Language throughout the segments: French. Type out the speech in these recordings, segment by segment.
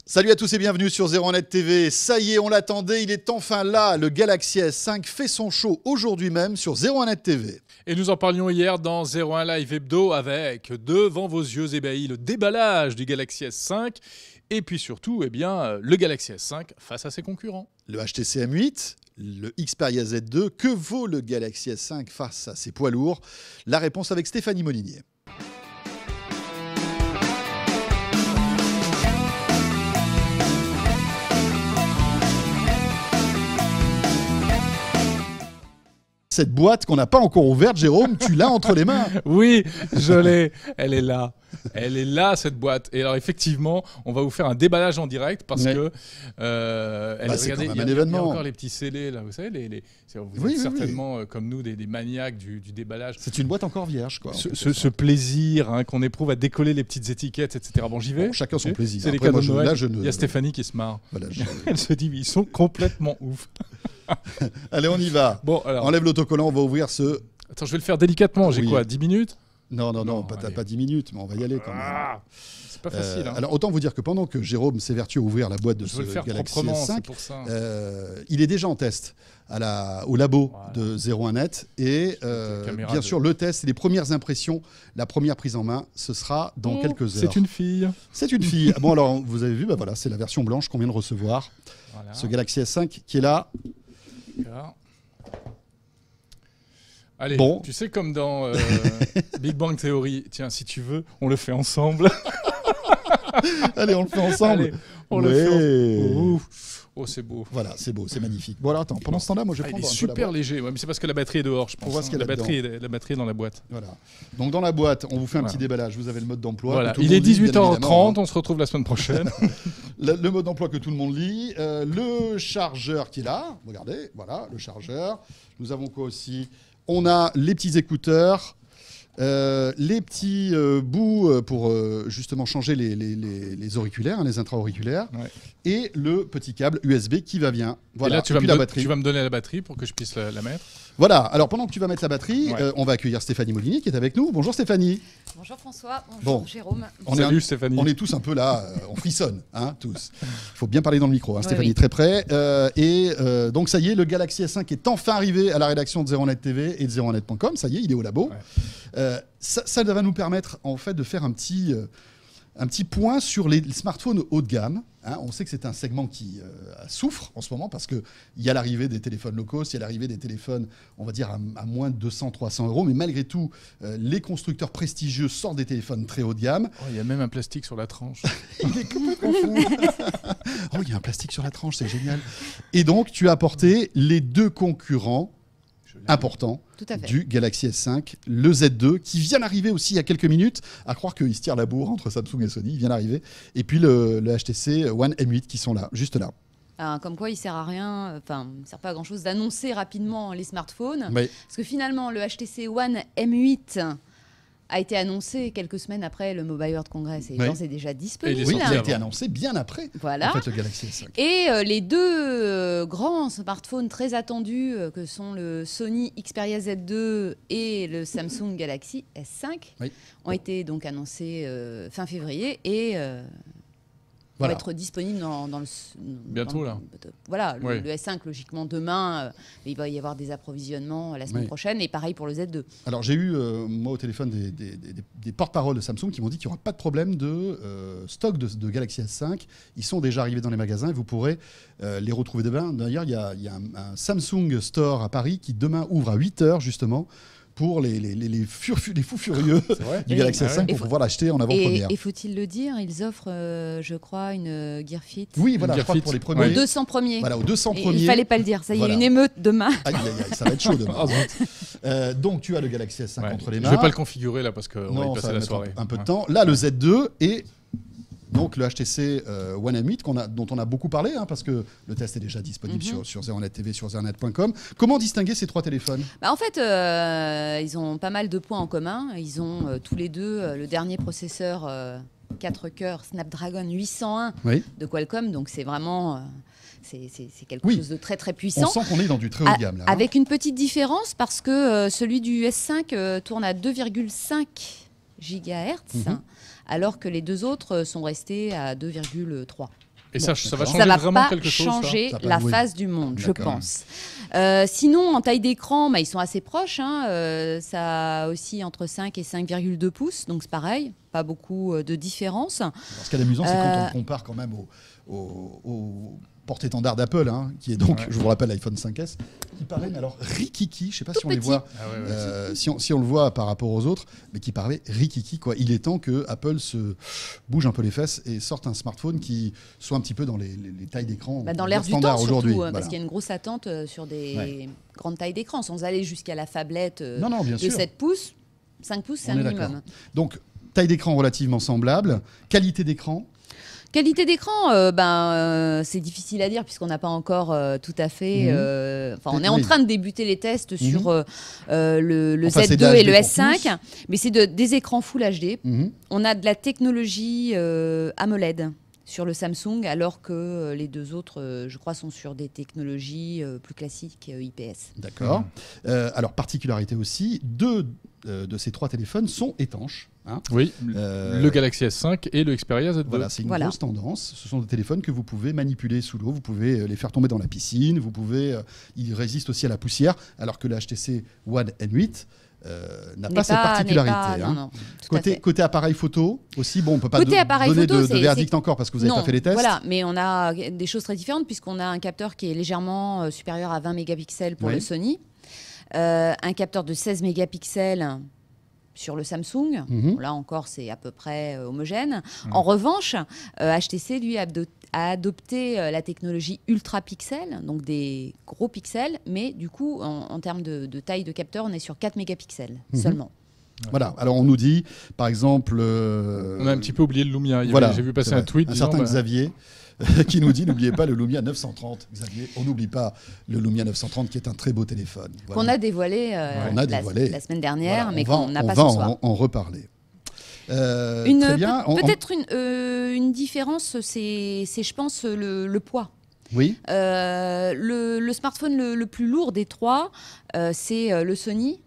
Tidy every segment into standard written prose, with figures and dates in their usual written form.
Salut à tous et bienvenue sur 01net TV. Ça y est, on l'attendait, il est enfin là. Le Galaxy S5 fait son show aujourd'hui même sur 01net TV. Et nous en parlions hier dans 01 Live Hebdo avec, devant vos yeux ébahis, le déballage du Galaxy S5 et puis surtout, le Galaxy S5 face à ses concurrents. Le HTC M8, le Xperia Z2, que vaut le Galaxy S5 face à ses poids lourds? La réponse avec Stéphanie Molinier. Cette boîte qu'on n'a pas encore ouverte, Jérôme, tu l'as entre les mains. Oui, je l'ai. Elle est là. Elle est là, cette boîte. Et alors, effectivement, on va vous faire un déballage en direct parce que... regardez, il y a encore les petits scellés, là. Vous savez, vous êtes certainement, comme nous, des maniaques du déballage. C'est une boîte encore vierge, quoi. Ce plaisir qu'on éprouve à décoller les petites étiquettes, etc. Bon, j'y vais. Bon, chacun son plaisir. C'est les cadeaux de Noël. Il y a Stéphanie qui se marre. Voilà, elle se dit, ils sont complètement ouf. Allez, on y va. Bon, alors... Enlève l'autocollant, on va ouvrir ce... Attends, je vais le faire délicatement. J'ai quoi, 10 minutes? Non, pas 10 minutes, mais on va y aller quand même. C'est pas facile. Alors, autant vous dire que pendant que Jérôme s'évertue à ouvrir la boîte de ce Galaxy S5, il est déjà en test au labo de 01net. Et bien sûr, le test et les premières impressions, la première prise en main, ce sera dans quelques heures. C'est une fille. C'est une fille. Bon, alors, vous avez vu, voilà, c'est la version blanche qu'on vient de recevoir. Voilà. Ce Galaxy S5 qui est là. Allez, bon. Tu sais, comme dans Big Bang Theory, tiens, si tu veux, on le fait ensemble. Allez, on le fait ensemble. Allez, on le fait. Oh, c'est beau. Voilà, c'est beau, c'est magnifique. Bon, alors attends, pendant ce temps-là, moi je vais prendre il est super léger, mais c'est parce que la batterie est dehors, je pense. On voit ce qu'il y a la batterie est dans la boîte. Voilà. Donc dans la boîte, on vous fait un petit déballage. Vous avez le mode d'emploi. Voilà. Il est 18h30, on se retrouve la semaine prochaine. le mode d'emploi que tout le monde lit. Le chargeur qui est là. Regardez, voilà, le chargeur. Nous avons quoi aussi? On a les petits écouteurs. Les petits bouts pour justement changer les auriculaires, les intra-auriculaires, et le petit câble USB qui va bien. Voilà. Et là, tu vas me donner la batterie pour que je puisse la mettre. Voilà, alors pendant que tu vas mettre la batterie, on va accueillir Stéphanie Molinier qui est avec nous. Bonjour Stéphanie. Bonjour François, bonjour Jérôme. Salut Stéphanie. On est tous un peu là, on frissonne, hein, tous. Il faut bien parler dans le micro, hein, Stéphanie, très près. Donc ça y est, le Galaxy S5 est enfin arrivé à la rédaction de 01net TV et de 01net.com. Ça y est, il est au labo. Ça va nous permettre en fait de faire un petit point sur les smartphones haut de gamme. Hein. On sait que c'est un segment qui souffre en ce moment parce qu'il y a l'arrivée des téléphones low cost, il y a l'arrivée des téléphones, on va dire, à moins de 200-300 €. Mais malgré tout, les constructeurs prestigieux sortent des téléphones très haut de gamme. Oh, il y a même un plastique sur la tranche. Il est complètement fou. Oh, il y a un plastique sur la tranche, c'est génial. Et donc, tu as apporté les deux concurrents important du Galaxy S5, le Z2, qui vient d'arriver aussi il y a quelques minutes, à croire qu'il se tire la bourre entre Samsung et Sony, il vient d'arriver, et puis le HTC One M8 qui sont là, juste là. Alors, comme quoi il sert à rien, enfin, il sert pas à grand chose d'annoncer rapidement les smartphones, parce que finalement le HTC One M8 a été annoncé quelques semaines après le Mobile World Congress et c'est déjà disponible. Oui, il a été annoncé bien après en fait, le Galaxy S5. Et les deux grands smartphones très attendus que sont le Sony Xperia Z2 et le Samsung Galaxy S5 ont été donc annoncés fin février et vont être disponibles dans le... Bientôt, là. Voilà, le S5, logiquement, demain, il va y avoir des approvisionnements la semaine prochaine, et pareil pour le Z2. Alors, j'ai eu, moi, au téléphone, des porte-paroles de Samsung qui m'ont dit qu'il n'y aura pas de problème de stock de Galaxy S5. Ils sont déjà arrivés dans les magasins et vous pourrez les retrouver demain. D'ailleurs, il y a un Samsung Store à Paris qui, demain, ouvre à 8 h, justement, pour les fous furieux du Galaxy S5 pour pouvoir l'acheter en avant-première. Et faut-il le dire, ils offrent, je crois, une Gear Fit. Oui, voilà, je crois pour les premiers. Aux 200 premiers. Voilà, aux 200 premiers. Il fallait pas le dire, ça y est, une émeute demain. Ça va être chaud demain. Donc tu as le Galaxy S5 entre les mains. Je vais pas le configurer là parce qu'on va y passer la soirée. Un peu de temps. Là, le Z2 et... Donc le HTC One M8 dont on a beaucoup parlé, hein, parce que le test est déjà disponible sur 01net TV, sur 01net.com. Comment distinguer ces trois téléphones? En fait, ils ont pas mal de points en commun. Ils ont tous les deux le dernier processeur 4 cœurs Snapdragon 801 de Qualcomm. Donc c'est vraiment... c'est quelque chose de très très puissant. On sent qu'on est dans du très haut de gamme. Là, avec une petite différence parce que celui du S5 tourne à 2,5 GHz. Alors que les deux autres sont restés à 2,3. Et ça va Ça changer va vraiment pas quelque chose. changer Ça va la jouer. face du monde, je D'accord. pense. Sinon, en taille d'écran, ils sont assez proches. Ça aussi entre 5 et 5,2 pouces, donc c'est pareil, pas beaucoup de différence. Alors, ce qui est amusant, c'est quand on le compare quand même au porte-étendard d'Apple, qui est donc, je vous rappelle, l'iPhone 5S, qui paraît, mais alors rikiki, je ne sais pas si on les voit, si on le voit par rapport aux autres, mais qui paraît rikiki, quoi. Il est temps que Apple se bouge un peu les fesses et sorte un smartphone qui soit un petit peu dans les tailles d'écran Dans l'air du standard temps, aujourd'hui. surtout, Voilà. parce qu'il y a une grosse attente sur des grandes tailles d'écran, sans aller jusqu'à la phablette Bien de sûr. 7 pouces. 5 pouces, c'est On un est minimum. d'accord. Donc, taille d'écran relativement semblable, qualité d'écran. Qualité d'écran, c'est difficile à dire puisqu'on n'a pas encore tout à fait. On est en train de débuter les tests sur le Enfin, c'est Z2 et le d'HD pour S5, tous. mais c'est des écrans Full HD. On a de la technologie AMOLED sur le Samsung, alors que les deux autres, je crois, sont sur des technologies plus classiques IPS. D'accord. Alors, particularité aussi, deux de ces trois téléphones sont étanches. Oui, le Galaxy S5 et le Xperia Z2. Voilà, c'est une grosse tendance. Ce sont des téléphones que vous pouvez manipuler sous l'eau, vous pouvez les faire tomber dans la piscine, ils résistent aussi à la poussière, alors que le HTC One N8 n'a pas cette particularité. Non, côté appareil photo aussi, on ne peut pas côté appareil donner photo, de verdict encore parce que vous n'avez pas fait les tests. Voilà, mais on a des choses très différentes puisqu'on a un capteur qui est légèrement supérieur à 20 mégapixels pour le Sony, un capteur de 16 mégapixels sur le Samsung. Là encore, c'est à peu près homogène. En revanche, HTC, lui, a adopté la technologie ultra pixel, donc des gros pixels, mais du coup, en termes de taille de capteur, on est sur 4 mégapixels seulement. Voilà, alors on nous dit, par exemple... On a un petit peu oublié le Lumia. J'ai vu passer un tweet. Un certain Xavier qui nous dit, n'oubliez pas le Lumia 930. Xavier, on n'oublie pas le Lumia 930 qui est un très beau téléphone. Voilà. Qu'on a dévoilé, la semaine dernière, Voilà, mais qu'on n'a pas ce soir. On en reparler. Très bien. Peut-être une différence, c'est je pense, le poids. Oui. Le smartphone le plus lourd des trois, c'est le Sony.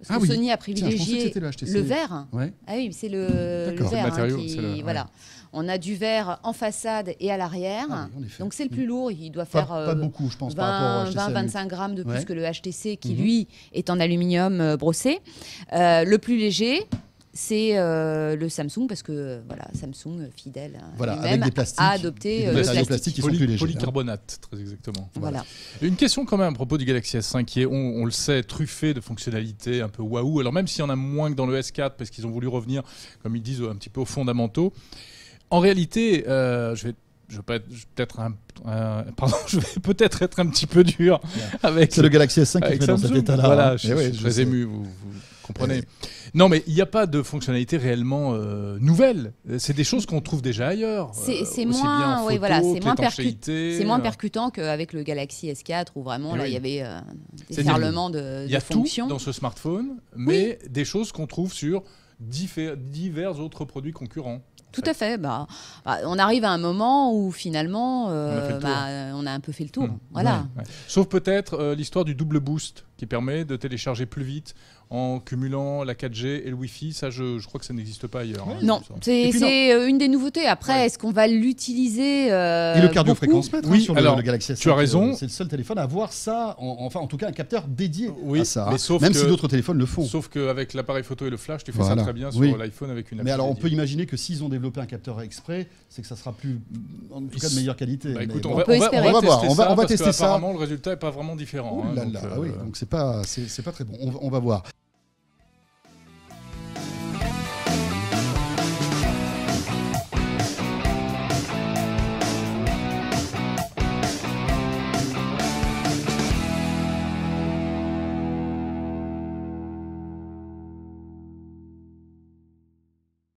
Parce que Sony a privilégié le verre. Ouais. Ah oui, c'est le verre. matériau, voilà. On a du verre en façade et à l'arrière. Donc c'est le plus lourd. Il doit faire pas beaucoup, je pense, par rapport au HTC. 20-25 grammes de plus que le HTC qui, lui, est en aluminium brossé. Le plus léger, c'est le Samsung, parce que Samsung, fidèle avec des plastiques, a adopté le plastique qui sont plus légers. Polycarbonate, très exactement. Voilà. Une question quand même à propos du Galaxy S5 qui est, on le sait, truffé de fonctionnalités un peu waouh. Alors même s'il y en a moins que dans le S4 parce qu'ils ont voulu revenir, comme ils disent, un petit peu aux fondamentaux. En réalité, je vais peut-être être un petit peu dur avec. C'est le Galaxy S5 qui met dans cet état-là. Voilà, je suis très ému, vous comprenez. Non, mais il n'y a pas de fonctionnalité réellement nouvelle. C'est des choses qu'on trouve déjà ailleurs. C'est moins, c'est moins percutant qu'avec le Galaxy S4 où vraiment là il y avait des ferlements de fonctions. Il y a tout dans ce smartphone, mais des choses qu'on trouve sur divers autres produits concurrents. Tout à fait. On arrive à un moment où finalement, on a un peu fait le tour. Voilà. Ouais. Sauf peut-être l'histoire du double boost qui permet de télécharger plus vite en cumulant la 4G et le Wi-Fi. Ça, je crois que ça n'existe pas ailleurs. Non, c'est une des nouveautés. Après, est-ce qu'on va l'utiliser Et le cardio-fréquence-mètre sur le Galaxy S5. Tu as raison. C'est le seul téléphone à avoir ça, en tout cas un capteur dédié à ça. Mais même si d'autres téléphones le font. Sauf qu'avec l'appareil photo et le flash, tu fais ça très bien sur l'iPhone avec une appli. Mais alors, on peut imaginer que s'ils ont développé un capteur exprès, c'est que ça sera plus, en tout cas, de meilleure qualité. Écoute, on va voir. On va tester ça. Apparemment, le résultat n'est pas vraiment différent. Donc c'est pas très bon. On va voir.